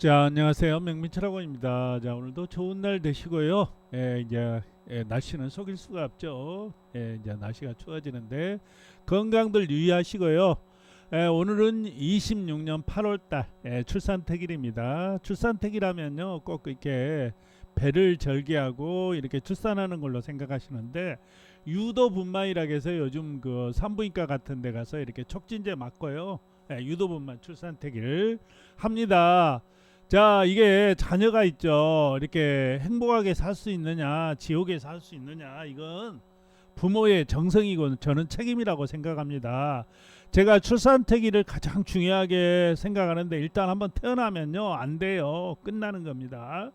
자, 안녕하세요. 명민철학원입니다. 자, 오늘도 좋은 날 되시고요. 이제 날씨는 속일 수가 없죠. 이제 날씨가 추워지는데 건강들 유의하시고요. 오늘은 26년 8월달 출산택일입니다. 출산택일하면요, 꼭 이렇게 배를 절개하고 이렇게 출산하는 걸로 생각하시는데 유도분만이라고 해서 요즘 그 산부인과 같은 데 가서 이렇게 촉진제 맞고요. 유도분만 출산택일 합니다. 자, 이게 자녀가 있죠. 이렇게 행복하게 살 수 있느냐, 지옥에 살 수 있느냐, 이건 부모의 정성이고 저는 책임이라고 생각합니다. 제가 출산태기를 가장 중요하게 생각하는데 일단 한번 태어나면요, 안 돼요. 끝나는 겁니다.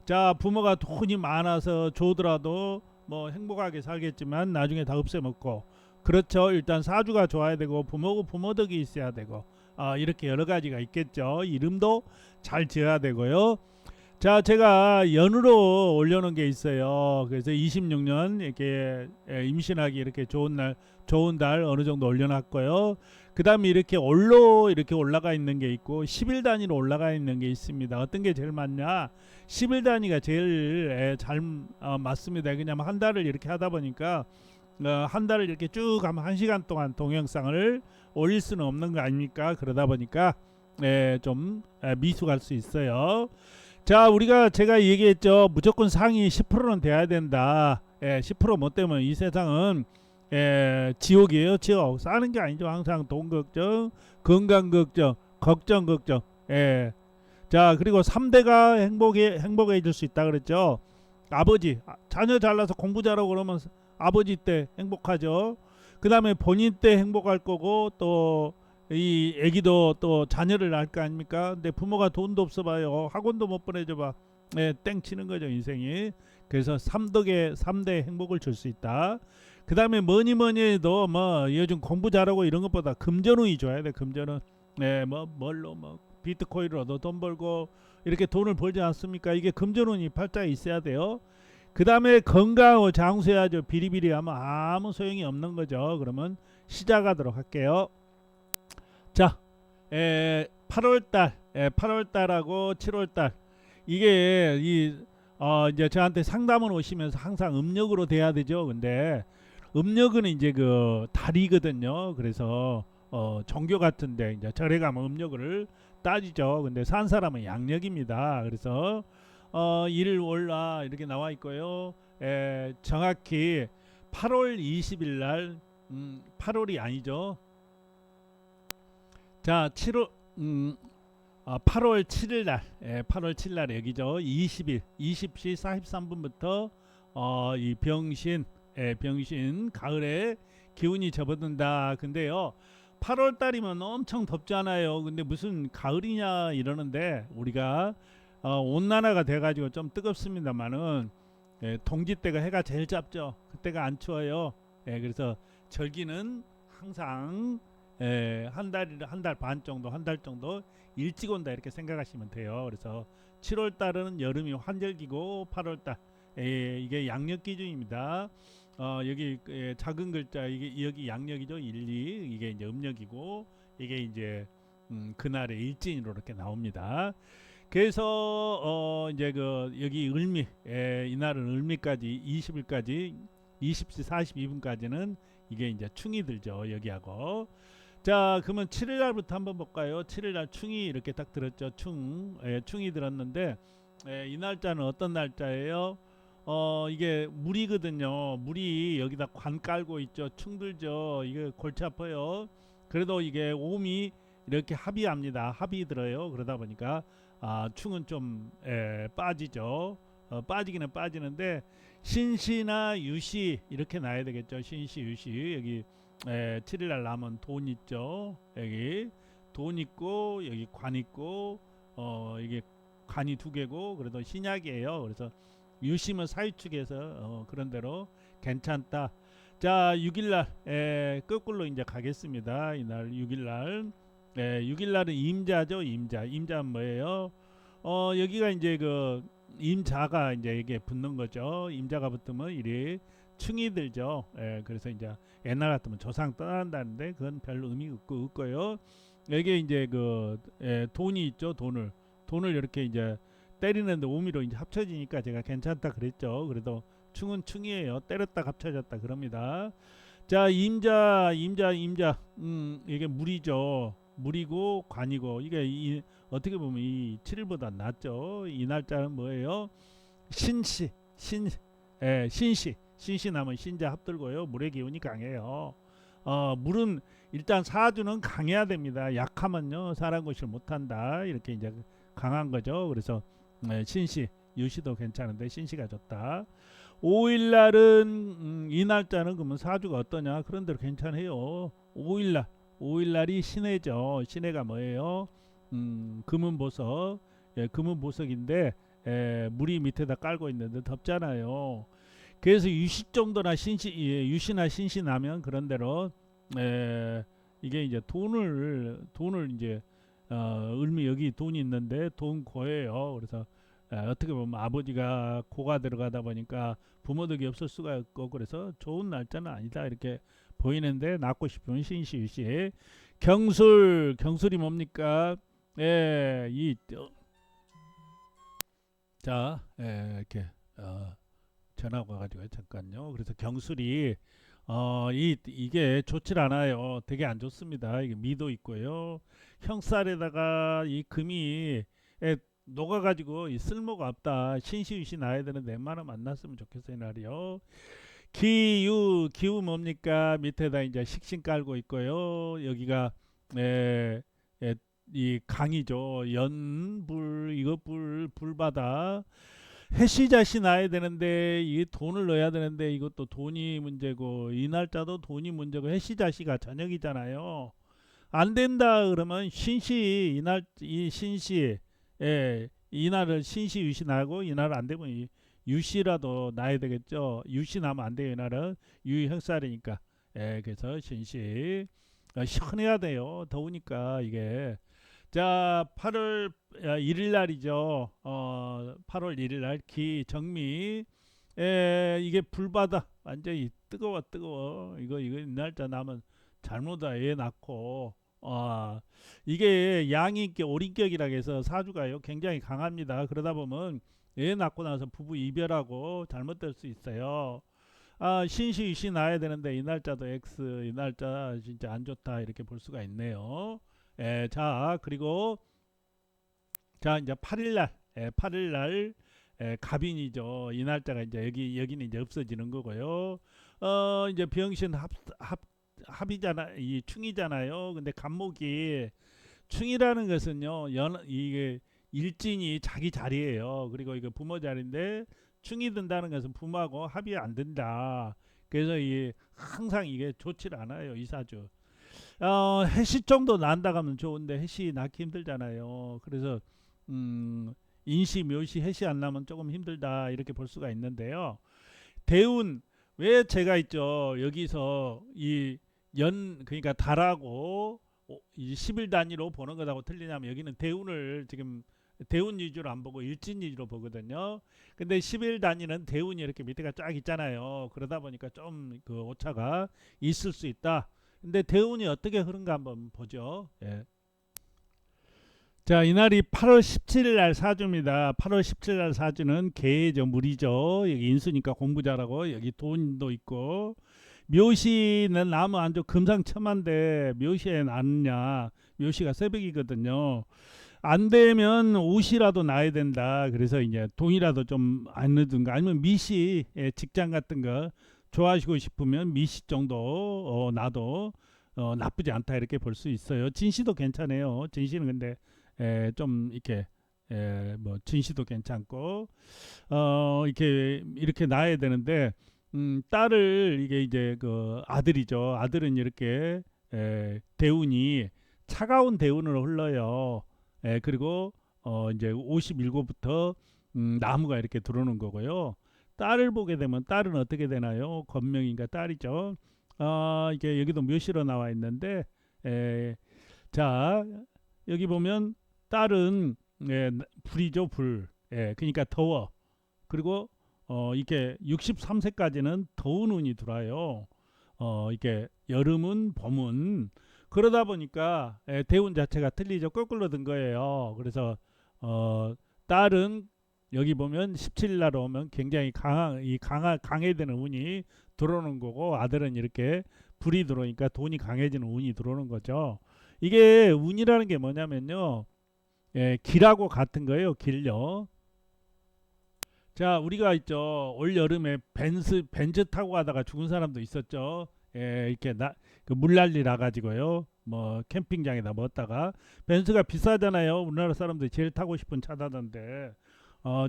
자, 부모가 돈이 많아서 줘더라도 뭐 행복하게 살겠지만 나중에 다 없애먹고, 그렇죠. 일단 사주가 좋아야 되고 부모고 부모 덕이 있어야 되고, 이렇게 여러 가지가 있겠죠. 이름도 잘 지어야 되고요. 자, 제가 연으로 올려놓은 게 있어요. 그래서 26년 이렇게 임신하기 이렇게 좋은 날, 좋은 달 어느 정도 올려놨고요. 그 다음에 이렇게 올로 이렇게 올라가 있는 게 있고 10일 단위로 올라가 있는 게 있습니다. 어떤 게 제일 맞냐? 10일 단위가 제일 잘 맞습니다. 왜냐면 한 달을 이렇게 하다 보니까 한 달을 이렇게 쭉 하면 1시간 동안 동영상을 올릴 수는 없는 거 아닙니까? 그러다 보니까 좀 미숙할 수 있어요. 자, 우리가 제가 얘기했죠. 무조건 상위 10%는 돼야 된다. 10%못 되면 이 세상은 지옥이에요. 지옥. 사는 게 아니죠. 항상 돈 걱정, 건강 걱정, 걱정. 자, 그리고 3대가 행복해질 수 있다 그랬죠. 아버지, 자녀 잘나서 공부 잘하고 그러면 아버지 때 행복하죠. 그 다음에 본인 때 행복할 거고 또 이 애기도 또 자녀를 낳을 거 아닙니까? 근데 부모가 돈도 없어 봐요. 학원도 못 보내줘 봐. 땡 치는 거죠, 인생이. 그래서 3대 행복을 줄 수 있다. 그 다음에 뭐니 해도 뭐 요즘 공부 잘하고 이런 것보다 금전운이 좋아야 돼. 금전운. 뭐 뭘로 뭐 비트코인으로도 돈 벌고 이렇게 돈을 벌지 않습니까? 이게 금전운이 팔자에 있어야 돼요. 그 다음에 건강하고 장수해야죠. 비리비리하면 아무 소용이 없는 거죠. 그러면 시작하도록 할게요. 자, 8월달, 8월달하고 7월달 이게 이제 저한테 상담을 오시면서 항상 음력으로 돼야 되죠. 근데 음력은 이제 그 달이거든요. 그래서 종교 같은데 이제 절에 가면 음력을 따지죠. 근데 산 사람은 양력입니다. 그래서 일 월라 이렇게 나와 있고요. 정확히 8월 20일 날 8월이 아니죠. 자, 8월 7일 날, 8월 7일 날 여기죠. 20일, 20시 43분부터 이 병신 가을에 기운이 접어든다. 근데요, 8월 달이면 엄청 덥잖아요. 근데 무슨 가을이냐 이러는데 우리가 온난화가 돼가지고 좀 뜨겁습니다만은 동지 때가 해가 제일 짧죠. 그때가 안 추워요. 그래서 절기는 항상 한 달 반 정도, 한 달 정도 일찍 온다 이렇게 생각하시면 돼요. 그래서 7월 달은 여름이 환절기고 8월 달 이게 양력 기준입니다. 여기 작은 글자 이게 여기 양력이죠. 1, 2 이게 이제 음력이고 이게 이제 그날의 일진으로 이렇게 나옵니다. 그래서 이제 그 여기 을미 이날은 을미까지 20일까지 20시 42분까지는 이게 이제 충이 들죠. 여기하고 자, 그러면 7일 날부터 한번 볼까요? 7일 날 충이 이렇게 딱 들었죠. 충이 들었는데 이 날짜는 어떤 날짜예요? 이게 물이거든요. 물이 여기다 관 깔고 있죠. 충 들죠. 이게 골치 아파요. 그래도 이게 오음이 이렇게 합의합니다. 합의 들어요. 그러다 보니까 충은 좀 빠지죠. 빠지기는 빠지는데 신시나 유시 이렇게 나야 되겠죠. 신시 유시 여기 7일 날 남은 돈 있죠. 여기 돈 있고 여기 관 있고 이게 관이 두 개고 그래도 신약이에요. 그래서 유심은 사유축에서 그런 대로 괜찮다. 자, 6일 날 거꾸로 이제 가겠습니다. 이날 6일 날 6일 날은 임자죠. 임자는 뭐예요? 여기가 이제 그 임자가 이제 이게 붙는 거죠. 임자가 붙으면 일이 충이 들죠. 그래서 이제 옛날 같으면 조상 떠난다는데 그건 별 의미 없고요. 여기 이제 그 돈이 있죠. 돈을 돈을 이렇게 이제 때리는데 우미로 이제 합쳐지니까 제가 괜찮다 그랬죠. 그래도 충은 충이에요. 때렸다 합쳐졌다 그럽니다. 자, 임자. 이게 물이죠. 물이고 관이고 이게 어떻게 보면 이 7일보다 낫죠. 이 날짜는 뭐예요? 신시, 신시 나면 신자 합들고요. 물의 기운이 강해요. 물은 일단 사주는 강해야 됩니다. 약하면요 사람 것을 못한다. 이렇게 이제 강한 거죠. 그래서 신시, 유시도 괜찮은데 신시가 좋다. 5일날은 이 날짜는 그러면 사주가 어떠냐? 그런 대로 괜찮아요. 5일날이 신해죠. 신해가 뭐예요? 금은보석. 예, 금은보석인데 물이 밑에다 깔고 있는데 덥잖아요. 그래서 유시 정도나 유시나 신시 나면 그런 대로 이게 이제 돈을 이제 을미 여기 돈이 있는데 돈 고예요. 그래서 어떻게 보면 아버지가 고가 들어가다 보니까 부모 덕이 없을 수가 없고 그래서 좋은 날짜는 아니다 이렇게 보이는데 낳고 싶으면 신시 유시. 경술이 뭡니까? 이렇게 전화가 와가지고 잠깐요. 그래서 경술이 이게 좋질 않아요. 되게 안 좋습니다. 이게 미도 있고요. 형살에다가 이 금이 녹아가지고 이 쓸모가 없다. 신시유시 나야 되는데 웬만하면 안 났으면 좋겠어요. 날이요. 기우 뭡니까? 밑에다 이제 식신 깔고 있고요. 여기가 에, 에, 이 강이죠. 연불 이거 불바다. 해시자시 나야 되는데 이 돈을 넣어야 되는데 이것도 돈이 문제고 이 날짜도 돈이 문제고 해시자시가 저녁이잖아요. 안 된다 그러면 신시 이 신시 이날을 신시 유시 나고 이날 안 되면 유시라도 나야 되겠죠. 유시 나면 안 돼요. 이날은 유형살이니까. 그래서 신시 시원해야 돼요. 더우니까 이게. 자, 8월 1일 날이죠. 8월 1일 날 기정미. 이게 불바다 완전히 뜨거워. 이거 이 날짜 나면 잘못다 애 낳고 이게 양인격 오린격이라고 해서 사주가요 굉장히 강합니다. 그러다 보면 애 낳고 나서 부부 이별하고 잘못될 수 있어요. 신시 나야 되는데 이 날짜도 X 이 날짜 진짜 안 좋다 이렇게 볼 수가 있네요. 자 그리고 자 이제 8일날 갑인이죠. 이 날짜가 이제 여기는 이제 없어지는 거고요. 이제 병신 합이잖아, 이 충이잖아요. 근데 간목이 충이라는 것은요, 이게 일진이 자기 자리예요. 그리고 이거 부모 자리인데 충이 든다는 것은 부모하고 합이 안 된다. 그래서 항상 이게 좋지 않아요, 이 사주. 해시 정도 난다 가면 좋은데 해시 낳기 힘들잖아요. 그래서 인시, 묘시, 해시 안 나면 조금 힘들다 이렇게 볼 수가 있는데요. 대운 왜 제가 있죠 여기서 그러니까 달하고 이 10일 단위로 보는 것하고 틀리냐면 여기는 대운을 지금 대운 위주로 안 보고 일진 위주로 보거든요. 근데 10일 단위는 대운이 이렇게 밑에가 쫙 있잖아요. 그러다 보니까 좀 그 오차가 있을 수 있다. 근데 대운이 어떻게 흐른가 한번 보죠. 자, 이날이 8월 17일 날 사주입니다. 8월 17일 날 사주는 개죠, 물이죠. 여기 인수니까 공부 잘하고 여기 돈도 있고 묘시는 나무 안좋 금상첨화인데 묘시에 낳느냐? 묘시가 새벽이거든요. 안 되면 옷이라도 놔야 된다. 그래서 이제 돈이라도 좀 안 넣든가 아니면 미시 직장 같은 거 좋아하시고 싶으면 미시 정도 놔도 나쁘지 않다 이렇게 볼 수 있어요. 진시도 괜찮아요. 진시는 근데 좀 이렇게 뭐 진시도 괜찮고 이렇게 낳아야 되는데 딸을 이게 이제 그 아들이죠. 아들은 이렇게 대운이 차가운 대운으로 흘러요. 그리고 이제 57부터 나무가 이렇게 들어오는 거고요. 딸을 보게 되면 딸은 어떻게 되나요? 건명인가 딸이죠. 이게 여기도 묘시로 나와 있는데 자 여기 보면 딸은 불이죠 불. 그러니까 더워. 그리고 이게 63세까지는 더운 운이 들어와요. 이게 여름은 봄은 그러다 보니까 대운 자체가 틀리죠. 거꾸로 든 거예요. 그래서 딸은 여기 보면 17일 날 오면 굉장히 강해지는 운이 들어오는 거고, 아들은 이렇게 불이 들어오니까 돈이 강해지는 운이 들어오는 거죠. 이게 운이라는 게 뭐냐면요, 길하고 같은 거예요. 길요. 자, 우리가 있죠. 올 여름에 벤츠 타고 가다가 죽은 사람도 있었죠. 이렇게 그물 난리 나가지고요. 뭐 캠핑장에다 뒀다가. 벤츠가 비싸잖아요. 우리나라 사람들이 제일 타고 싶은 차다던데.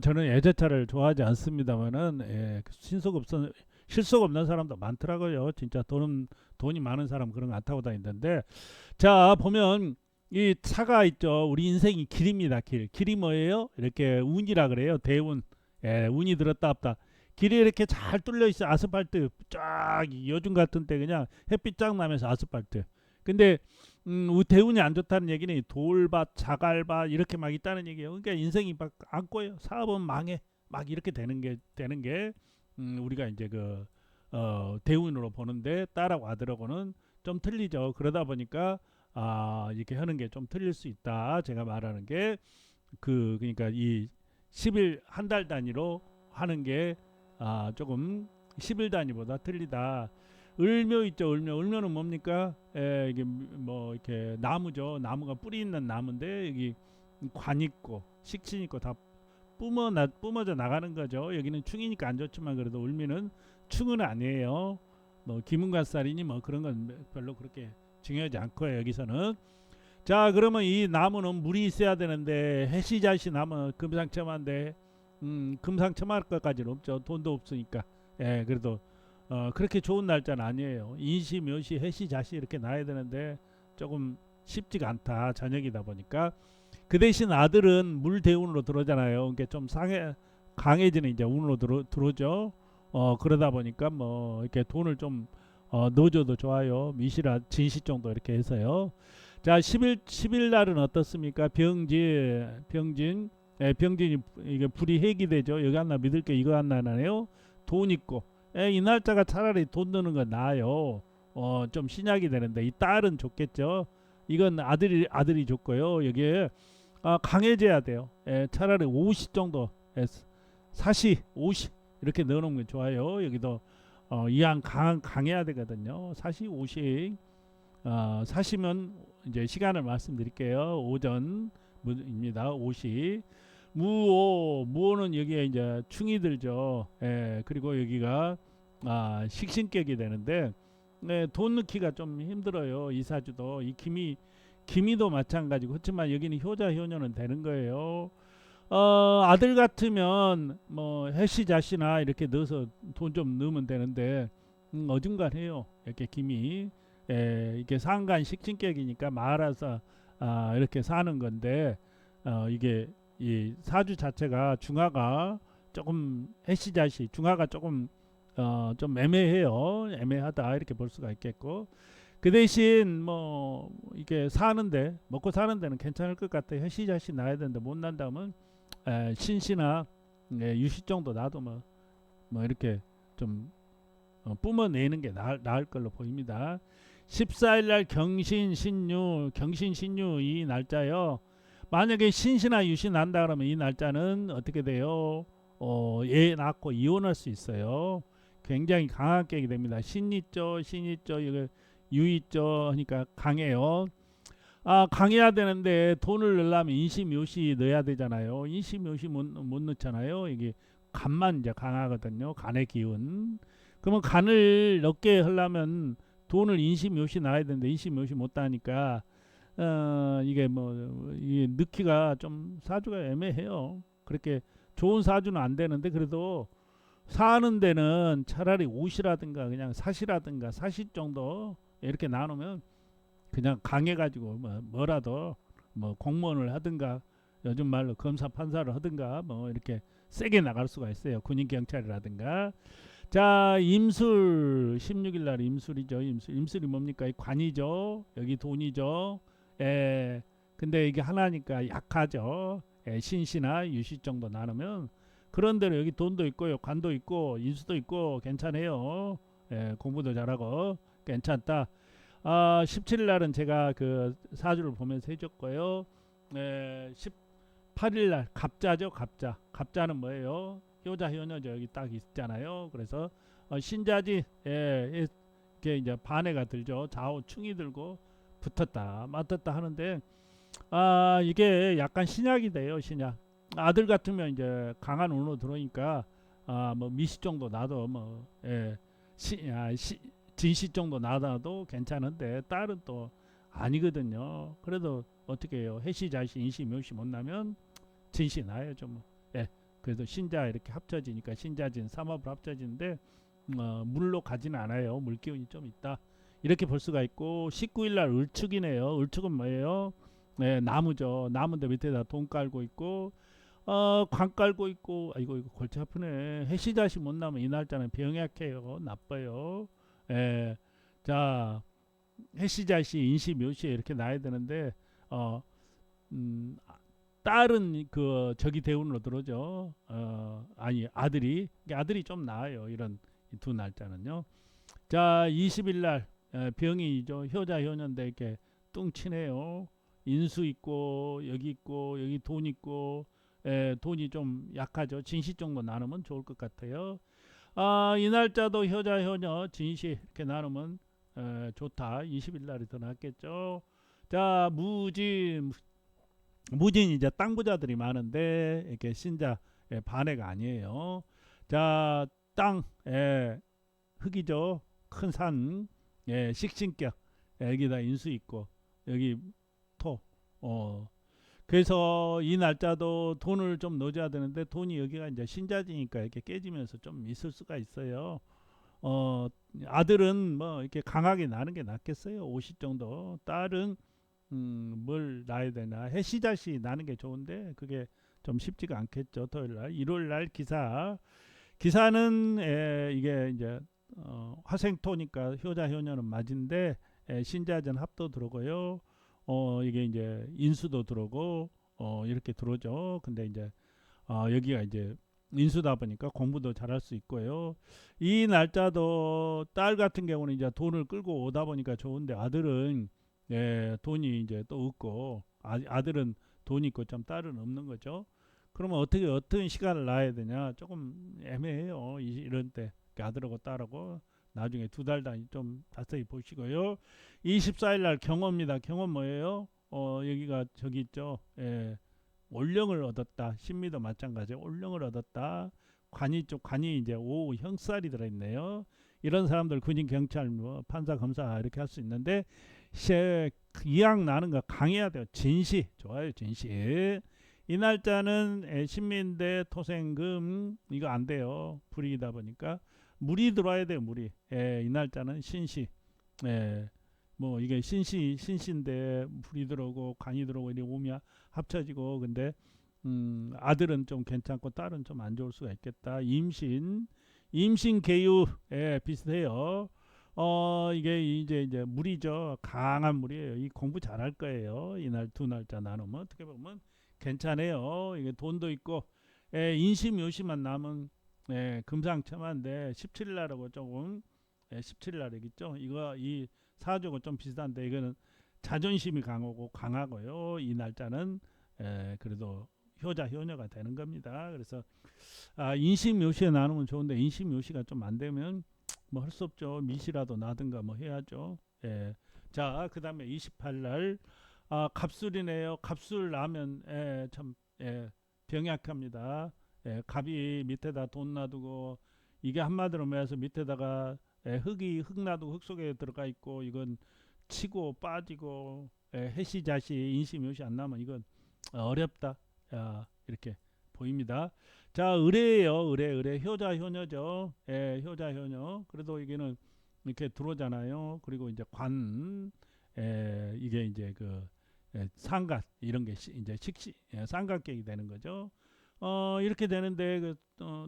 저는 외제차를 좋아하지 않습니다만은, 실속 없는 사람도 많더라고요. 진짜 돈이 많은 사람 그런 거 안 타고 다니던데. 자, 보면 이 차가 있죠. 우리 인생이 길입니다. 길이 뭐예요? 이렇게 운이라 그래요. 대운. 운이 들었다 없다. 길이 이렇게 잘 뚫려 있어. 아스팔트 쫙, 요즘 같은 때 그냥 햇빛 쫙 나면서 아스팔트. 근데 대운이 안 좋다는 얘기는 돌밭, 자갈밭 이렇게 막 있다는 얘기예요. 그러니까 인생이 막 안 꼬여. 사업은 망해. 막 이렇게 되는 게 우리가 이제 대운으로 보는데, 딸하고 아들하고는 좀 틀리죠. 그러다 보니까 이렇게 하는 게 좀 틀릴 수 있다. 제가 말하는 게 그러니까 이 10일 한 달 단위로 하는 게 조금 10일 단위보다 틀리다. 을묘 있죠. 을묘는 뭡니까? 이게 뭐 이렇게 나무죠. 나무가 뿌리 있는 나무인데 여기 관 있고 식신 있고 다 뿜어져 나가는 거죠. 여기는 충이니까 안 좋지만 그래도 을미는 충은 아니에요. 뭐 기문갓살이니 뭐 그런 건 별로 그렇게 중요하지 않고요. 여기서는. 자, 그러면 이 나무는 물이 있어야 되는데 해시자시 나무 금상첨화인데 금상첨화할 것까지는 없죠. 돈도 없으니까. 그래도 그렇게 좋은 날짜는 아니에요. 인시 묘시 해시자시 이렇게 나야 되는데 조금 쉽지가 않다. 저녁이다 보니까. 그 대신 아들은 물 대운으로 들어오잖아요. 그러니까 좀 강해지는 이제 운으로 들어오죠. 그러다 보니까 뭐 이렇게 돈을 좀 넣어줘도 좋아요. 미시라 진시 정도 이렇게 해서요. 자, 10일 날은 어떻습니까? 병진. 병진이 이게 불이 해기 되죠. 여기 하나 믿을 게 이거 하나 나네요. 돈 있고. 이 날짜가 차라리 돈 드는 건 나아요. 좀 신약이 되는데 이 딸은 좋겠죠. 이건 아들이 좋고요. 여기에 강해져야 돼요. 차라리 50 정도, 사시 50 이렇게 넣어놓은 게 좋아요. 여기도 이왕 강해야 되거든요. 사시 50. 사시면 이제 시간을 말씀드릴게요. 오전입니다. 50. 무오는 여기에 이제 충이 들죠. 그리고 여기가 식신격이 되는데, 돈 넣기가 좀 힘들어요. 이사주도 이 기미도 마찬가지고. 그렇지만 여기는 효자 효녀는 되는 거예요. 아들 같으면 뭐 해시자시나 이렇게 넣어서 돈 좀 넣으면 되는데 어중간해요. 이렇게 김이. 이게 상간 식신격이니까 말아서 이렇게 사는 건데, 이게 이 사주 자체가 중화가 조금 해시자시 중화가 조금 좀 애매해요. 애매하다 이렇게 볼 수가 있겠고, 그 대신 뭐 이게 먹고 사는 데는 괜찮을 것 같아요. 해시자시 나야 되는데 못 난다면 신시나 유시 정도 나도 뭐 이렇게 좀 뿜어내는 게 나을 걸로 보입니다. 14일 날 경신신유 이 날짜요. 만약에 신시나 유시 난다 그러면 이 날짜는 어떻게 돼요? 애 낳고 이혼할 수 있어요. 굉장히 강한 격이 됩니다. 신있죠, 이거 유있죠 하니까 강해요. 강해야 되는데 돈을 넣으려면 인시묘시 넣어야 되잖아요. 인시묘시 못 넣잖아요. 이게 간만 이제 강하거든요. 간의 기운. 그러면 간을 넣게 하려면 돈을 인시묘시 놔야 되는데 인시묘시 못 따니까 이게 이게 넣기가 좀 사주가 애매해요. 그렇게 좋은 사주는 안 되는데, 그래도 사는 데는 차라리 옷이라든가 그냥 사시라든가 사시 정도 이렇게 나누면 그냥 강해가지고 뭐라도 공무원을 하든가 요즘 말로 검사 판사를 하든가 이렇게 세게 나갈 수가 있어요. 군인 경찰이라든가. 자, 임술 16일 날 임술이죠. 임술이 뭡니까? 관이죠. 여기 돈이죠. 근데 이게 하나니까 약하죠. 신시나 유시 정도 나누면, 그런 대로 여기 돈도 있고요, 관도 있고 인수도 있고 괜찮아요. 공부도 잘하고 괜찮다. 17일 날은 제가 그 사주를 보면서 해줬고요. 8일날 갑자죠. 갑자는 뭐예요? 효자 효녀죠. 여기 딱 있잖아요. 그래서 신자지 이게 이제 반해가 들죠. 좌우충이 들고 붙었다 맞았다 하는데 이게 약간 신약이 돼요. 신약. 아들 같으면 이제 강한 운으로 들어오니까 뭐 미시 정도 나도 뭐 진시 정도 나도 괜찮은데 딸은 또 아니거든요. 그래도 어떻게 해요? 해시 자시 인시 묘시 못 나면 진시 나야죠 뭐. 그래도 신자 이렇게 합쳐지니까 신자진 삼합으로 합쳐지는데 물로 가지는 않아요. 물 기운이 좀 있다. 이렇게 볼 수가 있고 19일 날 을축이네요. 을축은 뭐예요? 나무죠. 나무인데 밑에다 돈 깔고 있고 관 깔고 있고 이거 골치 아프네. 해시자시 못 나면 이 날짜는 병약해요. 나빠요. 예. 자, 해시자시 인시 묘시 이렇게 나야 되는데 어 음, 딸은 그 저기 대운으로 들어오죠. 아니 아들이 좀 나아요. 이런 두 날짜는요. 자, 20일 날 병이죠. 효자 효녀인데 이렇게 뚱치네요. 인수 있고 여기 돈 있고 돈이 좀 약하죠. 진시 정도 나누면 좋을 것 같아요. 이 날짜도 효자 효녀 진시 이렇게 나누면 좋다. 20일 날이 더 낫겠죠. 자, 무진 이제 땅 부자들이 많은데 이렇게 신자 반해가 아니에요. 자, 땅 흙이죠. 큰 산, 식신격 여기다 인수 있고 여기 토. 그래서 이 날짜도 돈을 좀 넣어줘야 되는데 돈이 여기가 이제 신자지니까 이렇게 깨지면서 좀 있을 수가 있어요. 어, 아들은 뭐 이렇게 강하게 나는 게 낫겠어요. 50 정도. 딸은 뭘 낳아야 되나 해시다시 나는 게 좋은데 그게 좀 쉽지가 않겠죠. 토요일 날, 일요일 날 기사는 이게 이제 화생토니까 효자 효녀는 맞은데 신자전 합도 들어오고요. 이게 이제 인수도 들어오고 이렇게 들어오죠. 근데 이제 여기가 이제 인수다 보니까 공부도 잘할 수 있고요. 이 날짜도 딸 같은 경우는 이제 돈을 끌고 오다 보니까 좋은데 아들은 돈이 이제 또 없고 아들은 돈이 있고 좀 딸은 없는 거죠. 그러면 어떻게 어떤 시간을 놔야 되냐 조금 애매해요. 이런 때 아들하고 딸하고 나중에 두 달 단위 좀 자세히 보시고요. 24일 날 경호입니다. 경호 뭐예요? 여기가 저기 있죠. 올령을 얻었다. 신미도 마찬가지. 올령을 얻었다. 관이 이제 오후 형살이 들어있네요. 이런 사람들 군인 경찰 뭐 판사 검사 이렇게 할 수 있는데 이왕 나는 거 강해야 돼요. 진시 좋아요. 진시 이 날짜는 신민대 토생금 이거 안 돼요. 불이다 보니까 물이 들어와야 돼요. 물이 이 날짜는 신시 뭐 이게 신시인데 불이 들어오고 간이 들어오고 이렇게 오면 합쳐지고 근데 아들은 좀 괜찮고 딸은 좀 안 좋을 수가 있겠다. 임신 계유 비슷해요. 이게 이제 물이죠. 강한 물이에요. 이 공부 잘할 거예요. 이날 두 날짜 나누면 어떻게 보면 괜찮아요. 이게 돈도 있고 인시묘시만 남은 금상첨화인데 17일 날하고 조금 17일 날이겠죠. 이거 이 사주가 좀 비슷한데 이거는 자존심이 강하고요. 이 날짜는 그래도 효자 효녀가 되는 겁니다. 그래서 인시묘시에 나누면 좋은데 인시묘시가 좀 안 되면 뭐 할 수 없죠. 미시라도 나든가 뭐 해야죠. 자, 그다음에 28일 날 갑술이네요. 갑술 나면 참 병약합니다. 갑이 밑에다 돈 놔두고 이게 한마디로 말해서 밑에다가 흙 놔두고 흙 속에 들어가 있고 이건 치고 빠지고 해시자시 인시묘시 안 나면 이건 어렵다. 이렇게 보입니다. 자, 의뢰예요. 의뢰 효자 효녀죠. 효자 효녀. 그래도 이게는 이렇게 들어오잖아요. 그리고 이제 이게 이제 그 상갓 이런 게 이제 식시 상갓격이 되는 거죠. 이렇게 되는데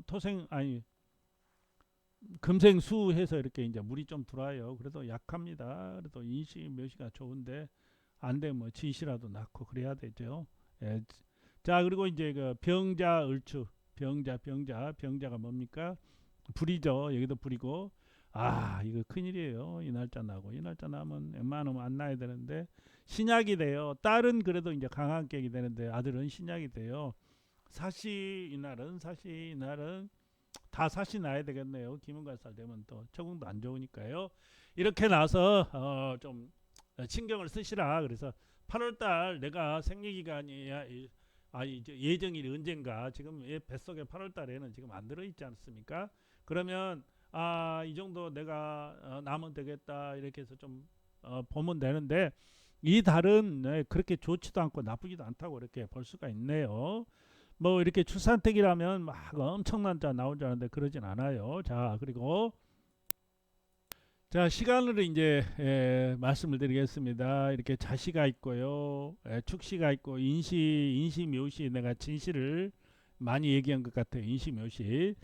토생 아니 금생수 해서 이렇게 이제 물이 좀 들어와요. 그래도 약합니다. 그래도 인시 묘시가 좋은데 안 되면 뭐 진시라도 낳고 그래야 되죠. 자, 그리고 이제 그 병자 을추 병자가 뭡니까? 불이죠. 여기도 불이고 아, 이거 큰일이에요. 이 날짜 나고. 이 날짜 나면 웬만하면 안 나야 되는데 신약이 돼요. 딸은 그래도 이제 강한객이 되는데 아들은 신약이 돼요. 사시 이날은 다 사시 나야 되겠네요. 기문갈살 되면 또 처공도 안 좋으니까요. 이렇게 나서 좀 신경을 쓰시라. 그래서 8월달 내가 생리기간이야. 이제 예정일이 언젠가 지금 뱃속에 8월달에는 지금 안 들어있지 않습니까? 그러면 이 정도 내가 나면 되겠다 이렇게 해서 좀 보면 되는데 이 달은 그렇게 좋지도 않고 나쁘지도 않다고 이렇게 볼 수가 있네요. 뭐 이렇게 출산택이라면 막 엄청난 자 나온 줄 알았는데 그러진 않아요. 자, 그리고 자, 시간으로 이제 말씀을 드리겠습니다. 이렇게 자시가 있고요, 축시가 있고 인시, 묘시, 내가 진시를 많이 얘기한 것 같아요. 인시, 묘시.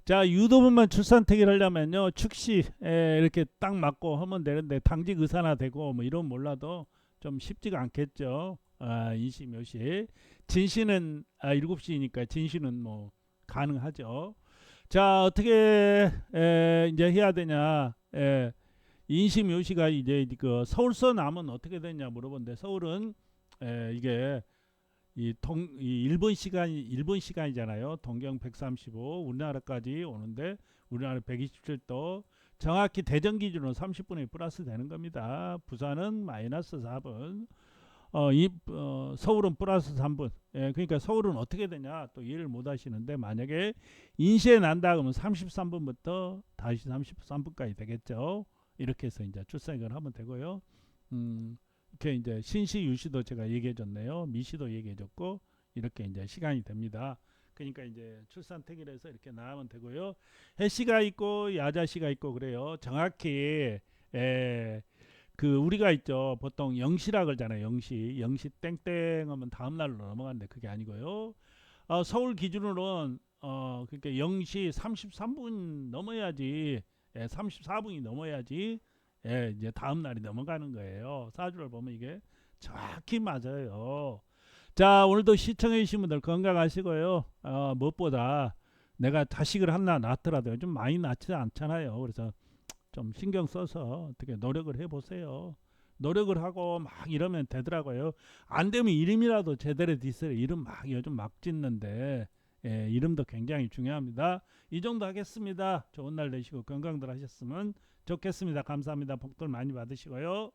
자, 유도분만 출산택일 하려면요, 축시 이렇게 딱 맞고 하면 되는데 당직 의사나 되고 뭐 이런 몰라도 좀 쉽지가 않겠죠. 인시, 묘시. 진시는 7시니까 진시는 뭐 가능하죠. 자, 어떻게 이제 해야 되냐? 인시묘시가 이제 그 서울서 남은 어떻게 되냐 물어본데 서울은 이게 이 일본 시간이잖아요. 동경 135 우리나라까지 오는데 우리나라 127도 정확히 대전 기준으로 30분이 플러스 되는 겁니다. 부산은 마이너스 4분. 서울은 플러스 3분. 그러니까 서울은 어떻게 되냐 또 이해를 못 하시는데 만약에 인시에 난다 그러면 33분부터 다시 33분까지 되겠죠. 이렇게 해서 이제 출생을 하면 되고요. 이렇게 이제 신시 유시도 제가 얘기해 줬네요. 미시도 얘기해 줬고 이렇게 이제 시간이 됩니다. 그러니까 이제 출산택일에서 이렇게 나가면 되고요. 해시가 있고 야자시가 있고 그래요. 정확히 그 우리가 있죠. 보통 영시라 그러잖아요. 영시 땡땡 하면 다음 날로 넘어가는데 그게 아니고요. 서울 기준으로는 그러니까 0시 33분 넘어야지 34분이 넘어야지 이제 다음 날이 넘어가는 거예요. 사주를 보면 이게 정확히 맞아요. 자, 오늘도 시청해 주신 분들 건강하시고요. 무엇보다 내가 자식을 하나 낳더라도 좀 많이 낳지 않잖아요. 그래서 좀 신경 써서 어떻게 노력을 해보세요. 노력을 하고 막 이러면 되더라고요. 안 되면 이름이라도 제대로 뒤쓰래. 이름 막 요즘 막 짓는데 이름도 굉장히 중요합니다. 이 정도 하겠습니다. 좋은 날 되시고 건강들 하셨으면 좋겠습니다. 감사합니다. 복들 많이 받으시고요.